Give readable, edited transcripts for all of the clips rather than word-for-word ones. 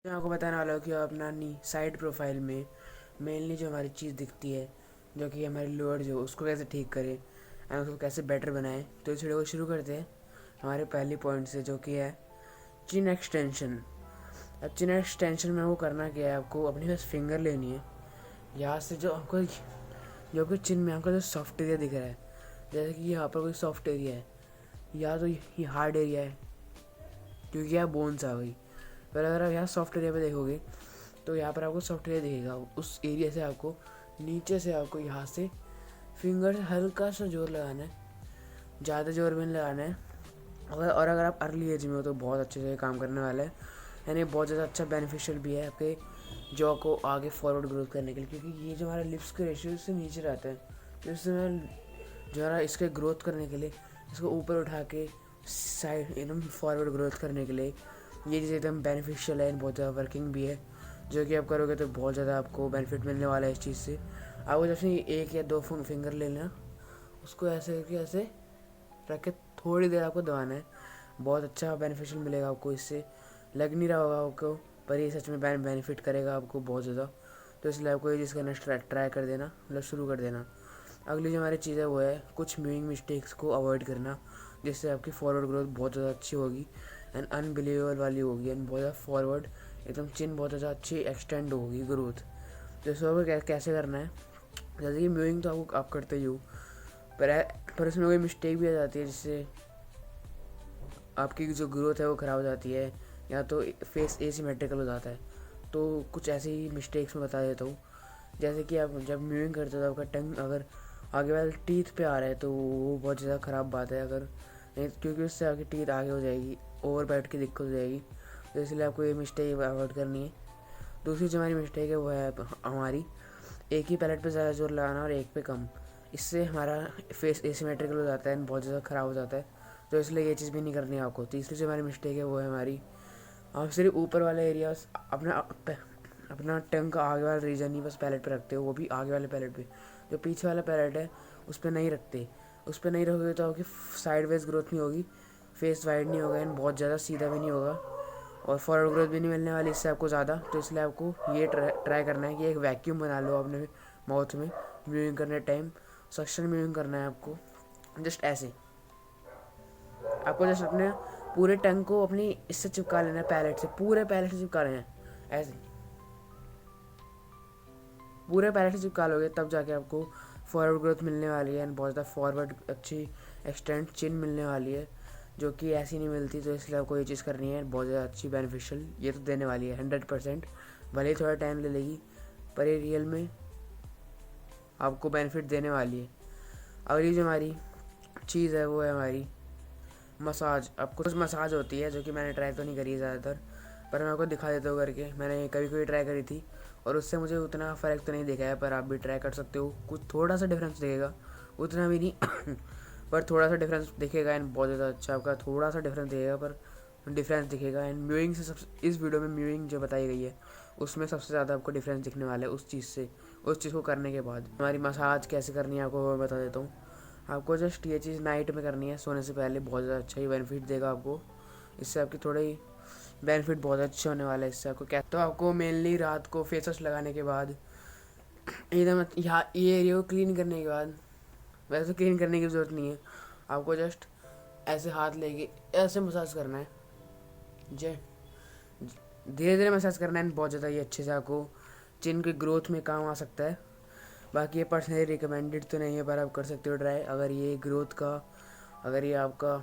मैं आपको बताने वाला हूँ कि अपना नी साइड प्रोफाइल में मेनली जो हमारी चीज़ दिखती है, जो कि हमारी लोअर जो उसको कैसे ठीक करें एंड उसको कैसे बेटर बनाएं। तो इस वीडियो को शुरू करते हैं हमारे पहली पॉइंट से, जो कि है चिन एक्सटेंशन। अब चिन एक्सटेंशन में वो करना क्या है, आपको अपनी बस फिंगर लेनी है। यहाँ से जो आपको चिन में आपका जो सॉफ्ट एरिया दिख रहा है, जैसे कि यहाँ पर कोई सॉफ्ट एरिया है या तो ये हार्ड एरिया है, क्योंकि यहाँ बोन्स आ गई। पर अगर आप यहाँ सॉफ्ट एरिया पे देखोगे तो यहाँ पर आपको सॉफ्ट एरिया दिखेगा। उस एरिया से आपको नीचे से आपको यहाँ से फिंगर से हल्का सा जोर लगाना है, ज़्यादा जोर भी नहीं लगाना है। अगर आप अर्ली एज में हो तो बहुत अच्छे से काम करने वाला है, यानी बहुत ज़्यादा अच्छा बेनिफिशियल भी है आपके जॉ को आगे फॉरवर्ड ग्रोथ करने के लिए, क्योंकि ये जो हमारा लिप्स के रेशियो से नीचे रहता है। तो इससे मैं जो है इसके ग्रोथ करने के लिए इसको ऊपर उठा के साइड एकदम फॉरवर्ड ग्रोथ करने के लिए ये चीज़ एकदम बेनिफिशियल है, बहुत ज़्यादा वर्किंग भी है। जो कि आप करोगे तो बहुत ज़्यादा आपको बेनिफिट मिलने वाला है इस चीज़ से। आपको जैसे एक या दो फिंगर ले लेना, उसको ऐसे करके ऐसे रख के थोड़ी देर आपको दबाना है। बहुत अच्छा बेनिफिशियल मिलेगा आपको इससे। लग नहीं रहा होगा आपको, पर ये सच में बेनिफिट करेगा आपको बहुत ज़्यादा। तो इसलिए आपको ये चीज़ करना ट्राई कर देना, मतलब शुरू कर देना। अगली जो हमारी चीज़ है वो है कुछ म्यूइंग मिस्टेक्स को अवॉइड करना, जिससे आपकी फॉरवर्ड ग्रोथ बहुत ज़्यादा अच्छी होगी एंड अनबिलीवेबल वाली होगी एंड बहुत ज़्यादा फॉरवर्ड एकदम चिन बहुत ज़्यादा अच्छी एक्सटेंड होगी ग्रोथ। तो इसको आपको कैसे करना है, जैसे कि म्यूइंग तो आपको आप करते ही हो, पर इसमें कोई मिस्टेक भी आ जाती है जिससे आपकी जो ग्रोथ है वो ख़राब हो जाती है, या तो फेस एसिमेट्रिकल हो जाता है। तो कुछ ऐसी ही मिस्टेक्स मैं बता देता हूँ। जैसे कि आप जब म्यूइंग करते हो तो आपका टंग अगर आगे वाले टीथ पे आ रहा है तो वो बहुत ज़्यादा ख़राब बात है। अगर नहीं, क्योंकि उससे आपकी टीथ आगे हो जाएगी, ओवर बाइट की दिक्कत हो जाएगी। तो इसलिए आपको ये मिस्टेक अवॉइड करनी है। दूसरी जो हमारी मिस्टेक है वो है हमारी एक ही पैलेट पे ज़्यादा जोर लगाना और एक पे कम। इससे हमारा फेस एसिमेट्रिकल हो जाता है, बहुत ज़्यादा ख़राब हो जाता है। तो इसलिए ये चीज़ भी नहीं करनी है आपको। तीसरी जो हमारी मिस्टेक है वो है हमारी, आप सिर्फ ऊपर वाले एरिया अपना अपना टंग का आगे वाला रीजन ही बस पैलेट पे रखते हो, वो भी आगे वाले पैलेट पे। जो पीछे वाला पैलेट है उस पर नहीं रखते। उस पर नहीं रखोगे तो आपकी साइड वेज ग्रोथ नहीं होगी, फेस वाइड नहीं होगा एंड बहुत ज़्यादा सीधा भी नहीं होगा, और फॉरवर्ड ग्रोथ भी नहीं मिलने वाली इससे आपको ज़्यादा। तो इसलिए आपको ये ट्राई करना है कि एक वैक्यूम बना लो अपने माउथ में म्यूइंग करने टाइम। सक्शन म्यूइंग करना है आपको, जस्ट ऐसे। आपको जस्ट अपने पूरे टंग को अपनी इससे चिपका लेना है, पैलेट से, पूरे पैलेट से चिपका लेना है ऐसे। पूरे पैलेट से चिपका लोगे तब जाके आपको फॉरवर्ड ग्रोथ मिलने वाली है एंड बहुत ज़्यादा फॉरवर्ड अच्छी एक्सटेंड चिन मिलने वाली है, जो कि ऐसी नहीं मिलती। तो इसलिए आपको ये चीज़ करनी है, बहुत ज़्यादा अच्छी बेनिफिशियल ये तो देने वाली है 100%। भले ही थोड़ा टाइम ले लेगी, पर ये रियल में आपको बेनिफिट देने वाली है। अगली जो हमारी चीज़ है वो है हमारी मसाज। अब कुछ मसाज होती है जो कि मैंने ट्राई तो नहीं करी है ज़्यादातर, पर मैं आपको दिखा देता हूँ करके। मैंने कभी कभी ट्राई करी थी और उससे मुझे उतना फ़र्क तो नहीं दिखा है, पर आप भी ट्राई कर सकते हो। कुछ थोड़ा सा डिफरेंस दिखेगा, उतना भी नहीं पर थोड़ा सा डिफरेंस दिखेगा एंड बहुत ज़्यादा अच्छा आपका थोड़ा सा डिफरेंस दिखेगा, पर डिफरेंस दिखेगा। एंड म्यूइंग से सबसे इस वीडियो में म्यूइंग जो बताई गई है उसमें सबसे ज़्यादा आपको डिफरेंस दिखने वाला है उस चीज़ से। उस चीज़ को करने के बाद हमारी मसाज कैसे करनी है आपको वो बता देता हूँ। आपको जस्ट ये चीज़ नाइट में करनी है सोने से पहले, बहुत ज़्यादा अच्छा ही बेनिफिट देगा आपको। इससे आपकी थोड़ी बेनिफिट बहुत अच्छे होने वाला है इससे आपको। क्या तो आपको मेनली रात को फेस वॉश लगाने के बाद एकदम यहाँ ये एरिया को क्लीन करने के बाद, वैसे तो क्लीन करने की ज़रूरत नहीं है, आपको जस्ट ऐसे हाथ लेके ऐसे मसाज करना है। जे धीरे धीरे मसाज करना है, बहुत ज़्यादा ये अच्छे से आपको चिन की ग्रोथ में काम आ सकता है। बाकी ये पर्सनली रिकमेंडेड तो नहीं है, पर आप कर सकते हो ट्राई। अगर ये ग्रोथ का, अगर ये आपका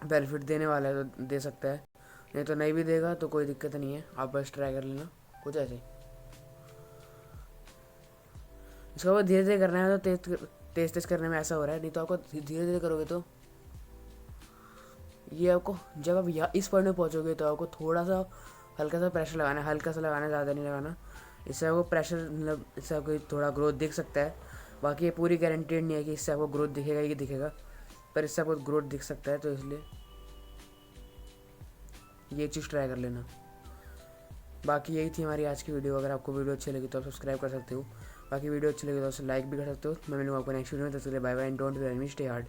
बेनिफिट देने वाला है तो दे सकता है, नहीं तो नहीं भी देगा तो कोई दिक्कत नहीं है, आप बस ट्राई कर लेना कुछ ऐसे। इसको बाद धीरे धीरे करना है, तो तेज तेज करने में ऐसा हो रहा है, नहीं तो आपको धीरे धीरे करोगे तो ये आपको जब आप यहाँ इस पॉइंट में पहुँचोगे तो आपको थोड़ा सा हल्का सा प्रेशर लगाना है, हल्का सा लगाना है, ज़्यादा नहीं लगाना। इससे आपको प्रेशर मतलब इससे आपको थोड़ा ग्रोथ दिख सकता है। बाकी ये पूरी गारंटेड नहीं है कि इससे आपको ग्रोथ दिखेगा ही दिखेगा, पर इससे आपको ग्रोथ दिख सकता है। तो इसलिए ये चीज़ ट्राई कर लेना। बाकी यही थी हमारी आज की वीडियो। अगर आपको वीडियो अच्छी लगी तो आप सब्सक्राइब कर सकते हो। बाकी वीडियो अच्छी लगी तो उसे लाइक भी कर सकते हो। मैं मिलूँगा आपको नेक्स्ट वीडियो में, तब तक के लिए bye bye and don't be stay hard.